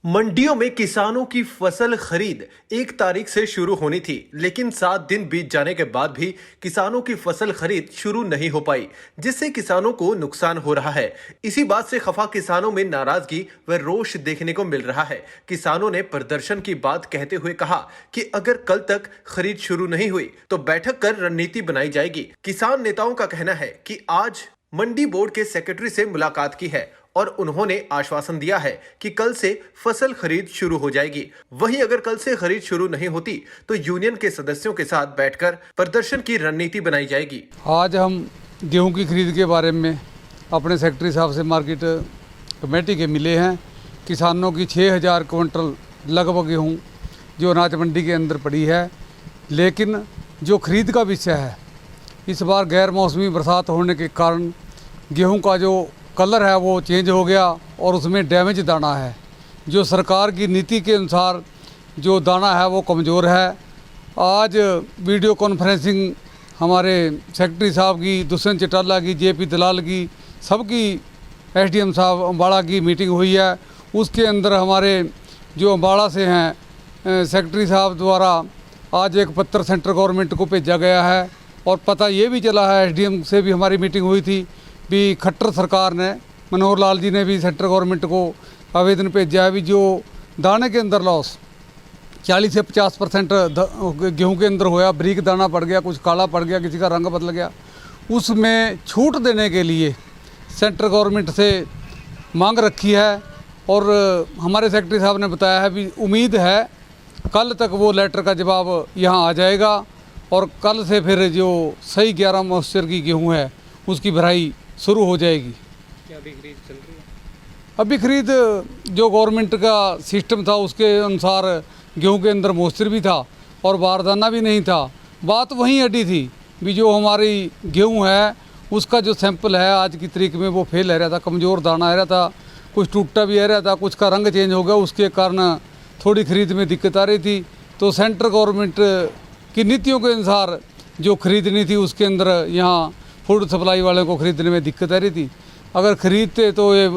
मंडियों में किसानों की फसल खरीद 1 तारीख से शुरू होनी थी, लेकिन 7 दिन बीत जाने के बाद भी किसानों की फसल खरीद शुरू नहीं हो पाई, जिससे किसानों को नुकसान हो रहा है। इसी बात से खफा किसानों में नाराजगी व रोष देखने को मिल रहा है। किसानों ने प्रदर्शन की बात कहते हुए कहा कि अगर कल तक खरीद शुरू नहीं हुई तो बैठक कर रणनीति बनाई जाएगी। किसान नेताओं का कहना है कि आज मंडी बोर्ड के सेक्रेटरी से मुलाकात की है और उन्होंने आश्वासन दिया है कि कल से फसल खरीद शुरू हो जाएगी। वहीं अगर कल से खरीद शुरू नहीं होती तो यूनियन के सदस्यों के साथ बैठकर प्रदर्शन की रणनीति बनाई जाएगी। आज हम गेहूं की खरीद के बारे में अपने सेक्रेटरी साहब से मार्केट कमेटी के मिले हैं। किसानों की 6000 क्विंटल लगभग गेहूं जो अनाज मंडी के अंदर पड़ी है, लेकिन जो खरीद का विषय है, इस बार गैर मौसमी बरसात होने के कारण गेहूं का जो कलर है वो चेंज हो गया और उसमें डैमेज दाना है। जो सरकार की नीति के अनुसार जो दाना है वो कमज़ोर है। आज वीडियो कॉन्फ्रेंसिंग हमारे सेक्रेटरी साहब की, दुष्यंत चौटाला की, जेपी दलाल की, सबकी, एसडीएम साहब अम्बाड़ा की मीटिंग हुई है। उसके अंदर हमारे जो अम्बाड़ा से हैं सेक्रेटरी साहब द्वारा आज एक पत्र सेंट्रल गवर्नमेंट को भेजा गया है और पता ये भी चला है, एसडीएम से भी हमारी मीटिंग हुई थी भी खट्टर सरकार ने, मनोहर लाल जी ने भी सेंट्रल गवर्नमेंट को आवेदन भेजा है भी जो दाने के अंदर लॉस 40 से 50% गेहूं के अंदर होया, बारीक दाना पड़ गया, कुछ काला पड़ गया, किसी का रंग बदल गया, उसमें छूट देने के लिए सेंट्रल गवर्नमेंट से मांग रखी है। और हमारे सेक्रेटरी साहब ने बताया है भी उम्मीद है कल तक वो लेटर का जवाब यहाँ आ जाएगा और कल से फिर जो सही 11 मॉइस्चर की गेहूँ है उसकी भराई शुरू हो जाएगी। क्या अभी खरीद चल रही है? अभी खरीद जो गवर्नमेंट का सिस्टम था उसके अनुसार गेहूं के अंदर मॉइस्चर भी था और बारदाना भी नहीं था। बात वहीं अड़ी थी भी जो हमारी गेहूं है उसका जो सैंपल है आज की तारीख में वो फेल आ रहा था, कमज़ोर दाना आ रहा था, कुछ टूटा भी आ रहा था, कुछ का रंग चेंज हो गया, उसके कारण थोड़ी खरीद में दिक्कत आ रही थी। तो सेंट्रल गवर्नमेंट की नीतियों के अनुसार जो खरीदनी थी उसके अंदर यहाँ फूड सप्लाई वाले को खरीदने में दिक्कत आ रही थी। अगर खरीदते तो ये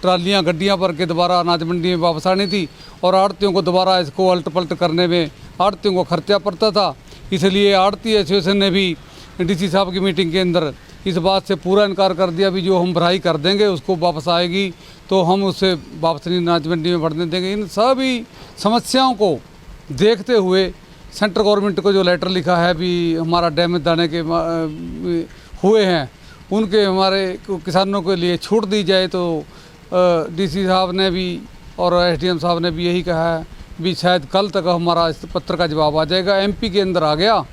ट्रालियाँ गड्डियाँ भर के दोबारा अनाज मंडी में वापस आनी थी और आड़तियों को दोबारा इसको अल्ट पलट करने में आड़तियों को खर्चा पड़ता था। इसलिए आड़ती एसोसिएशन ने भी डीसी साहब की मीटिंग के अंदर इस बात से पूरा इनकार कर दिया भी जो हम भराई कर देंगे उसको वापस आएगी तो हम उससे वापस नहीं अनाज मंडी में भरने देंगे। इन सभी समस्याओं को देखते हुए सेंट्रल गवर्नमेंट को जो लेटर लिखा है भी हमारा डैमेज दाने के हुए हैं उनके हमारे किसानों के लिए छूट दी जाए, तो डीसी साहब ने भी और एसडीएम साहब ने भी यही कहा है भी शायद कल तक हमारा इस पत्र का जवाब आ जाएगा। एमपी के अंदर आ गया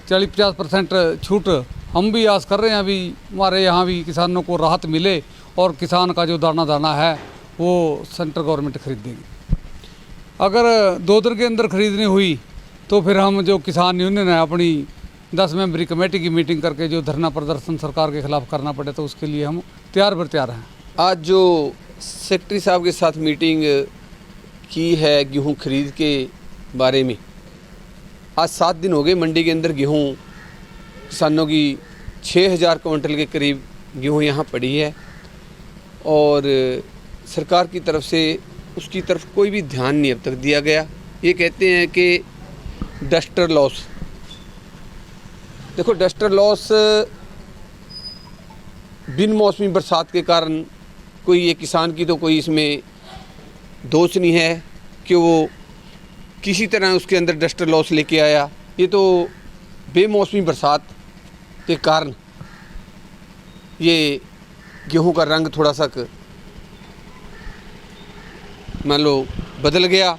40-50% छूट, हम भी आस कर रहे हैं अभी हमारे यहाँ भी किसानों को राहत मिले और किसान का जो दाना है वो सेंट्रल गवर्नमेंट खरीद देगी। अगर 2 दिन के अंदर खरीदनी हुई तो फिर हम जो किसान यूनियन है अपनी 10 मेंबरी कमेटी की मीटिंग करके जो धरना प्रदर्शन सरकार के खिलाफ करना पड़े तो उसके लिए हम तैयार हैं। आज जो सेक्रेटरी साहब के साथ मीटिंग की है गेहूं खरीद के बारे में, आज 7 दिन हो गए मंडी के अंदर गेहूं किसानों की 6000 क्विंटल के करीब गेहूं यहाँ पड़ी है और सरकार की तरफ से उसकी तरफ कोई भी ध्यान नहीं अब तक दिया गया। ये कहते हैं कि डस्टर लॉस, देखो डस्टर लॉस बिन मौसमी बरसात के कारण कोई ये किसान की तो कोई इसमें दोष नहीं है कि वो किसी तरह उसके अंदर डस्टर लॉस लेके आया। ये तो बेमौसमी बरसात के कारण ये गेहूं का रंग थोड़ा सा मान लो बदल गया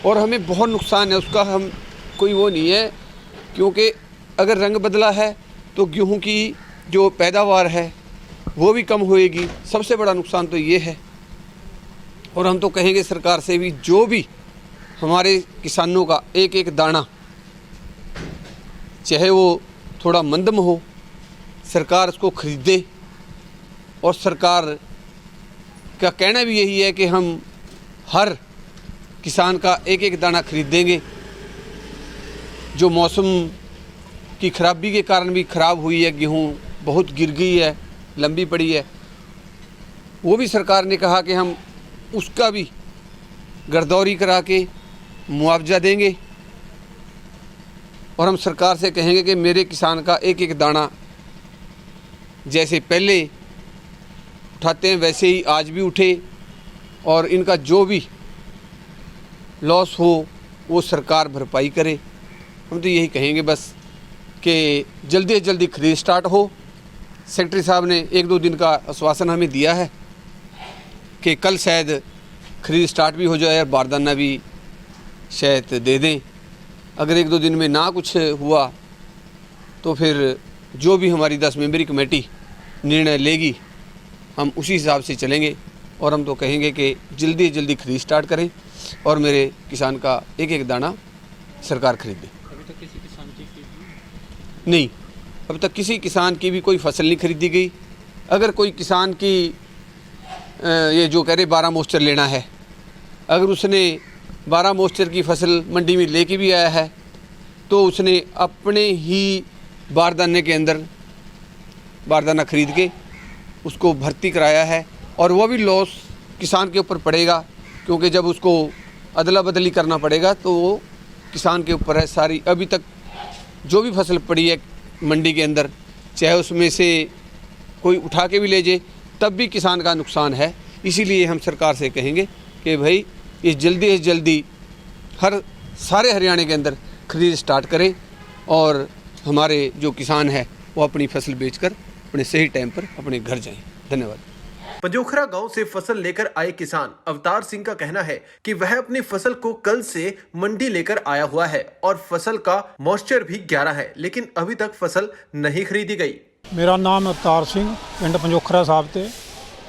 और हमें बहुत नुकसान है उसका। हम कोई वो नहीं है, क्योंकि अगर रंग बदला है तो गेहूं की जो पैदावार है वो भी कम होएगी। सबसे बड़ा नुकसान तो ये है। और हम तो कहेंगे सरकार से भी जो भी हमारे किसानों का एक एक दाना चाहे वो थोड़ा मंदम हो, सरकार उसको खरीदे। और सरकार का कहना भी यही है कि हम हर किसान का एक एक दाना खरीदेंगे। जो मौसम की खराबी के कारण भी ख़राब हुई है, गेहूं बहुत गिर गई है, लंबी पड़ी है, वो भी सरकार ने कहा कि हम उसका भी गिरदौरी करा के मुआवजा देंगे और हम सरकार से कहेंगे कि मेरे किसान का एक एक दाना जैसे पहले उठाते हैं वैसे ही आज भी उठे और इनका जो भी लॉस हो वो सरकार भरपाई करे। हम तो यही कहेंगे बस कि जल्दी से जल्दी खरीद स्टार्ट हो। सेक्रेटरी साहब ने 1-2 दिन का आश्वासन हमें दिया है कि कल शायद खरीद स्टार्ट भी हो जाए और बारदाना भी शायद दे दें। अगर 1-2 दिन में ना कुछ हुआ तो फिर जो भी हमारी 10 मेंबरी कमेटी निर्णय लेगी हम उसी हिसाब से चलेंगे और हम तो कहेंगे कि जल्दी से जल्दी खरीद स्टार्ट करें और मेरे किसान का एक एक दाना सरकार खरीदे। अभी तक किसी किसान की नहीं, अब तक किसी किसान की भी कोई फसल नहीं खरीदी गई। अगर कोई किसान की ये जो कह रहे 12 मॉइस्चर लेना है, अगर उसने 12 मॉइस्चर की फसल मंडी में लेके भी आया है तो उसने अपने ही बारदाने के अंदर बारदाना खरीद के उसको भर्ती कराया है और वह भी लॉस किसान के ऊपर पड़ेगा, क्योंकि जब उसको अदला बदली करना पड़ेगा तो वो किसान के ऊपर है सारी। अभी तक जो भी फसल पड़ी है मंडी के अंदर, चाहे उसमें से कोई उठा के भी ले जाए तब भी किसान का नुकसान है। इसीलिए हम सरकार से कहेंगे कि भाई ये जल्दी से जल्दी सारे हरियाणा के अंदर खरीद स्टार्ट करें और हमारे जो किसान है वो अपनी फसल बेचकर अपने सही टाइम पर अपने घर जाएं। धन्यवाद। पंजोखरा गांव से फसल लेकर आए किसान अवतार सिंह का कहना है कि वह अपनी फसल को कल से मंडी लेकर आया हुआ है और फसल का मॉइस्चर भी 11 है, लेकिन अभी तक फसल नहीं खरीदी गई। मेरा नाम अवतार सिंह, पिंड पंजोखरा साहब थे।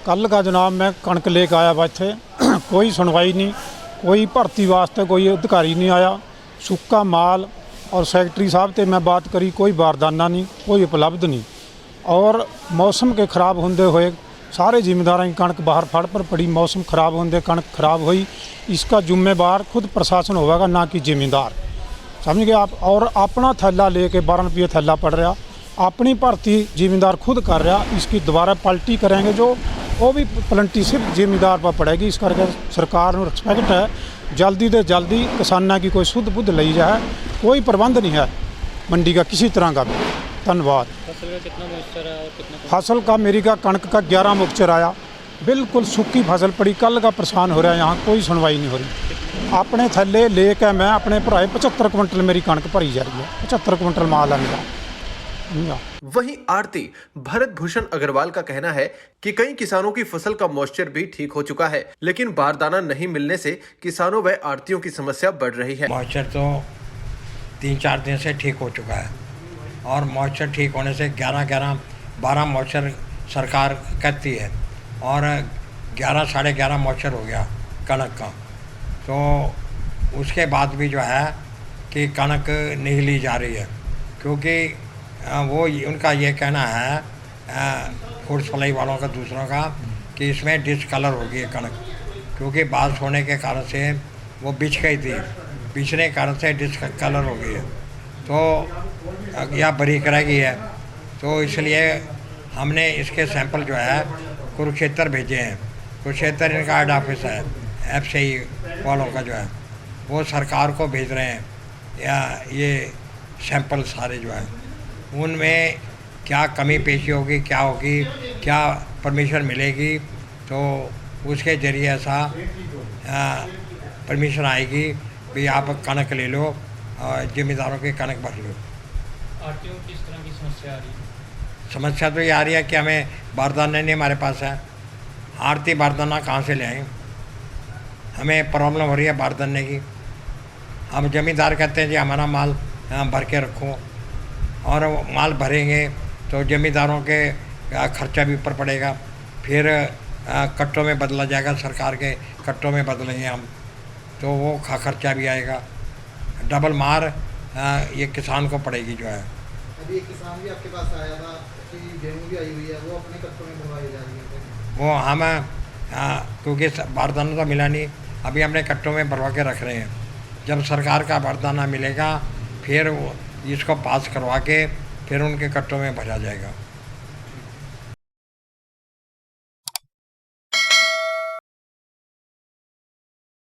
कल का जनाब मैं कणक लेकर आया हुआ थे, कोई सुनवाई नहीं, कोई भर्ती वास्ते कोई अधिकारी नहीं आया। सुक्का माल और सेक्रेटरी साहब से मैं बात करी, कोई बारदाना नहीं, कोई उपलब्ध नहीं। और मौसम के खराब होंदे हुए सारे जिम्मेदारों की कणक बाहर फड़ पर पड़ी। मौसम खराब होंदे कणक खराब हुई, इसका जिम्मेदार खुद प्रशासन होगा, ना कि जिम्मेदार, समझ गए आप। और अपना थैला लेके 12 रुपये थैला पड़ रहा, अपनी भर्ती जिम्मेदार खुद कर रहा, इसकी दोबारा पलटी करेंगे जो वो भी पलटी सिर्फ जिम्मेदार पर पड़ेगी। इस करके सरकार को रिस्पैक्ट है, जल्दी से जल्दी किसानों की कोई शुद्ध बुद्ध ली जाए। कोई प्रबंध नहीं है मंडी का किसी तरह का भी। धन्यवाद। फसल का कितना मॉइस्चर है और कितना फसल का मेरी का कणक का 11 मॉइस्चर आया, बिल्कुल सूखी फसल पड़ी। कल का परेशान हो रहा है, यहाँ कोई सुनवाई नहीं हो रही। अपने थैले लेकर मैं अपने भराए 75 क्विंटल मेरी कणक भरी जा रही है, 75 क्विंटल माल है मेरा। वहीं आड़ती भरत भूषण अग्रवाल का कहना है कि कई किसानों की फसल का मॉइस्चर भी ठीक हो चुका है, लेकिन बारदाना नहीं मिलने से किसानों व आड़तियों की समस्या बढ़ रही है। मॉइस्चर तो 3-4 दिन से ठीक हो चुका है और मॉइस्चर ठीक होने से 12 मॉइस्चर सरकार कहती है और 11 साढ़े 11 मॉइस्चर हो गया कणक का। तो उसके बाद भी जो है कि कणक नहीं ली जा रही है, क्योंकि वो उनका ये कहना है फूड सप्लाई वालों का दूसरों का कि इसमें डिसकलर हो गई है कणक, क्योंकि बारिश होने के कारण से वो बिछ गई थी, बिछने के कारण से डिसकलर हो गई है, तो या बारीक रह गई है। तो इसलिए हमने इसके सैंपल जो है कुरुक्षेत्र भेजे हैं। कुरुक्षेत्र इनका हेड ऑफिस है, FCI वालों का जो है वो सरकार को भेज रहे हैं या ये सैंपल सारे जो है उनमें क्या कमी पेशी होगी, क्या होगी, क्या परमिशन मिलेगी, तो उसके ज़रिए ऐसा परमिशन आएगी भी आप कणक ले लो और जिम्मेदारों की कणक भर लो। आरटीओ किस तरह की समस्या आ रही है? समस्या तो ये आ रही है कि हमें बारदाना नहीं हमारे पास है, आरती बारदाना कहाँ से ले आएँ, हमें प्रॉब्लम हो रही है बारदाने की। हम ज़मींदार कहते हैं जी हमारा माल भर के रखो, और माल भरेंगे तो ज़मींदारों के खर्चा भी ऊपर पड़ेगा, फिर कट्टों में बदला जाएगा, सरकार के कट्टों में बदलेंगे हम तो वो खर्चा भी आएगा, डबल मार ये किसान को पड़ेगी जो है। अभी एक किसान भी आपके पास आया था कि गेहूँ भी आई हुई है, वो अपने कट्टों में भरवाई जा रही है। वो हम क्योंकि बारदाना तो मिला नहीं, अभी हमने कट्टों में भरवा के रख रहे हैं। जब सरकार का बारदाना मिलेगा फिर इसको पास करवा के फिर उनके कट्टों में भरा जाएगा।